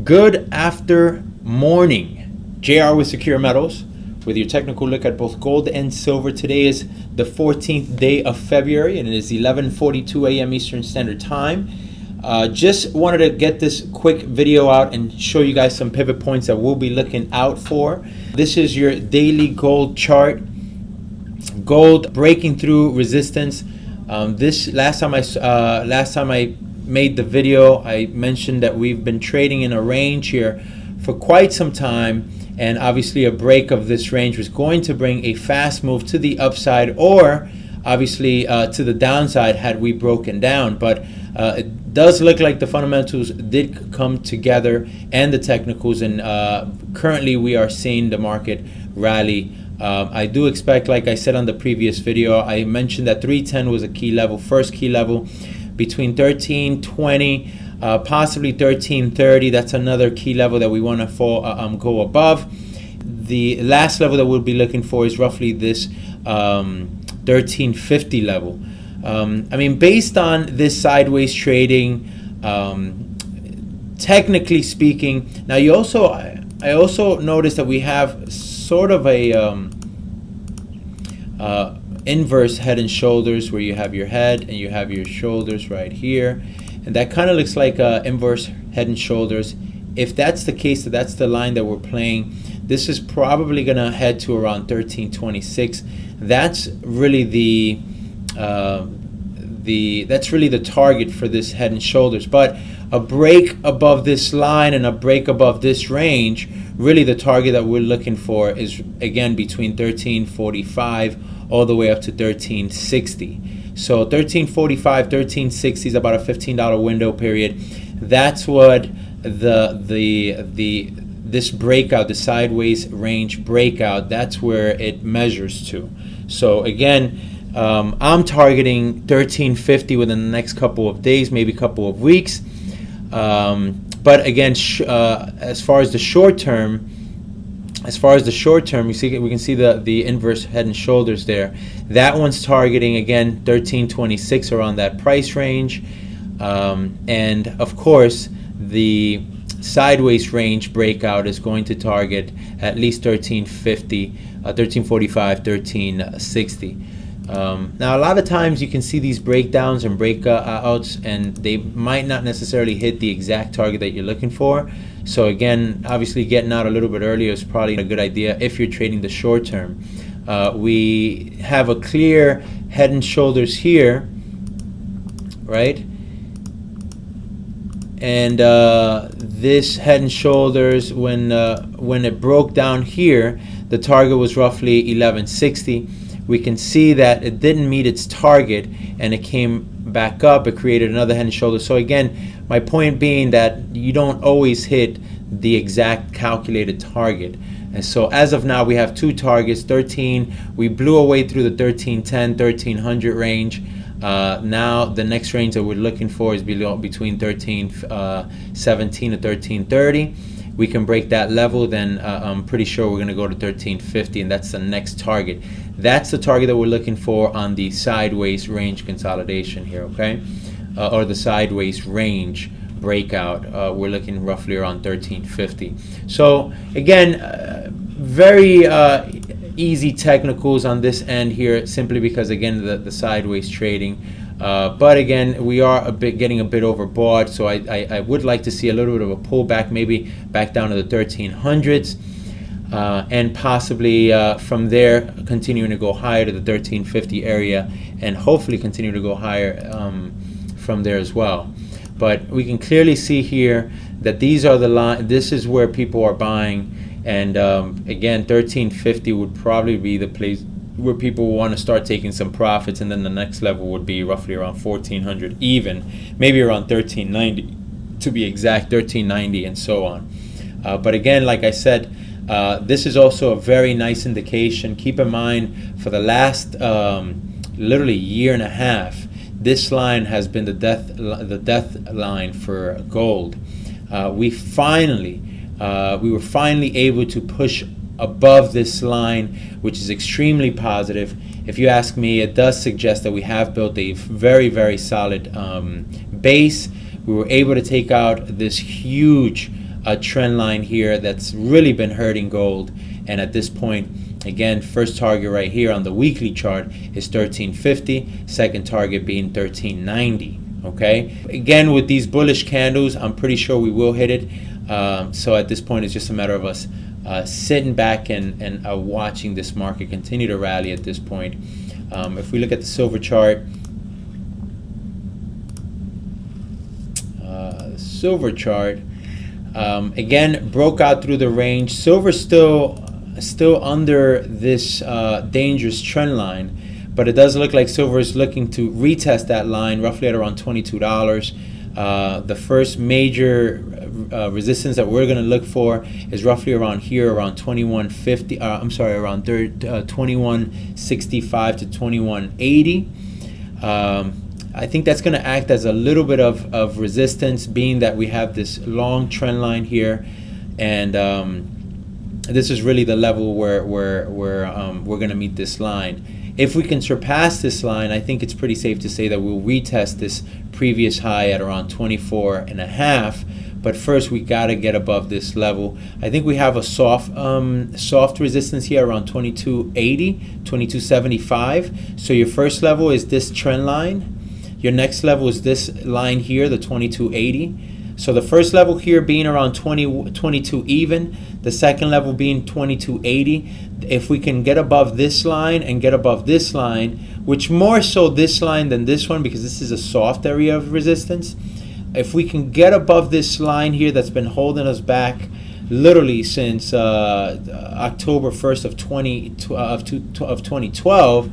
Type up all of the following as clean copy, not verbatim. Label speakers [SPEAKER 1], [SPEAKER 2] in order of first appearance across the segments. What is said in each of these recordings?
[SPEAKER 1] Good after morning. JR with Secure Metals with your technical look at both gold and silver. Today is the 14th day of February and it is 11:42 a.m. Eastern Standard Time. Just wanted to get this quick video out and show you guys some pivot points that we'll be looking out for. This is your daily gold chart. Gold breaking through resistance. This last time I made the video, I mentioned that we've been trading in a range here for quite some time, and obviously a break of this range was going to bring a fast move to the upside or obviously to the downside had we broken down. But it does look like the fundamentals did come together and the technicals, and currently we are seeing the market rally. I do expect, like I said on the previous video, I mentioned that 310 was a key level, first key level. Between 1320, possibly 1330, that's another key level that we want to go above. The last level that we'll be looking for is roughly this 1350 level. I mean, based on this sideways trading, technically speaking, now I also noticed that we have sort of a inverse head and shoulders, where you have your head and you have your shoulders right here, and that kind of looks like inverse head and shoulders. If that's the case, that's the line that we're playing, this is probably gonna head to around 1326. That's really the target for this head and shoulders. But a break above this line and a break above this range, really the target that we're looking for is again between 1345 all the way up to 1360. So 1345, 1360 is about a $15 window period. That's what this breakout, the sideways range breakout, that's where it measures to. So again, I'm targeting 1350 within the next couple of days, maybe couple of weeks. But again, as far as the short term, we can see the inverse head and shoulders there. That one's targeting again 1326 around that price range, and of course the sideways range breakout is going to target at least 1350, 1345, 1360. Now a lot of times you can see these breakdowns and breakouts and they might not necessarily hit the exact target that you're looking for. So again, obviously getting out a little bit earlier is probably a good idea if you're trading the short term. We have a clear head and shoulders here, right? And this head and shoulders, when it broke down here, the target was roughly 1160. We can see that it didn't meet its target and it came back up. It created another head and shoulder. So again, my point being that you don't always hit the exact calculated target. And so as of now, we have two targets. 13, we blew away through the 1310, 1300 range. Now the next range that we're looking for is between 1317 to 1330. We can break that level, then I'm pretty sure we're going to go to 1350, and that's the next target. That's the target that we're looking for on the sideways range consolidation here, okay? Or the sideways range breakout. We're looking roughly around 1350. So again, very easy technicals on this end here, simply because again the sideways trading. But again, we are getting a bit overbought, so I would like to see a little bit of a pullback, maybe back down to the 1300s, and possibly from there continuing to go higher to the 1350 area, and hopefully continue to go higher from there as well. But we can clearly see here that these are the line. This is where people are buying, and again, 1350 would probably be the place where people want to start taking some profits, and then the next level would be roughly around 1400, even maybe around 1390 to be exact, 1390 and so on. But again, like I said, this is also a very nice indication. Keep in mind, for the last literally year and a half, this line has been the death line for gold. We were finally able to push above this line, which is extremely positive. If you ask me, it does suggest that we have built a very, very solid base. We were able to take out this huge a trend line here that's really been hurting gold. And at this point, again, first target right here on the weekly chart is 1350, second target being 1390. Okay, again, with these bullish candles, I'm pretty sure we will hit it. So at this point, it's just a matter of us sitting back and watching this market continue to rally at this point. If we look at the silver chart, again, broke out through the range. Silver still under this dangerous trend line, but it does look like silver is looking to retest that line roughly at around $22. The first major resistance that we're going to look for is roughly around here, around 2150. Around 2165 to 2180. I think that's going to act as a little bit of resistance, being that we have this long trend line here, and this is really the level where we're going to meet this line. If we can surpass this line, I think it's pretty safe to say that we'll retest this previous high at around 24.5. But first, we got to get above this level. I think we have a soft resistance here around 2280, 2275. So your first level is this trend line. Your next level is this line here, the 2280. So the first level here being around 22 even, the second level being 2280. If we can get above this line and get above this line, which more so this line than this one, because this is a soft area of resistance. If we can get above this line here that's been holding us back literally since October 1st of 2012,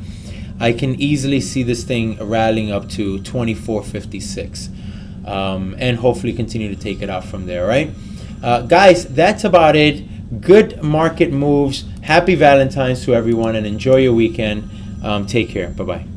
[SPEAKER 1] I can easily see this thing rallying up to 24.56, and hopefully continue to take it out from there, right? Guys, that's about it. Good market moves. Happy Valentine's to everyone, and enjoy your weekend. Take care. Bye-bye.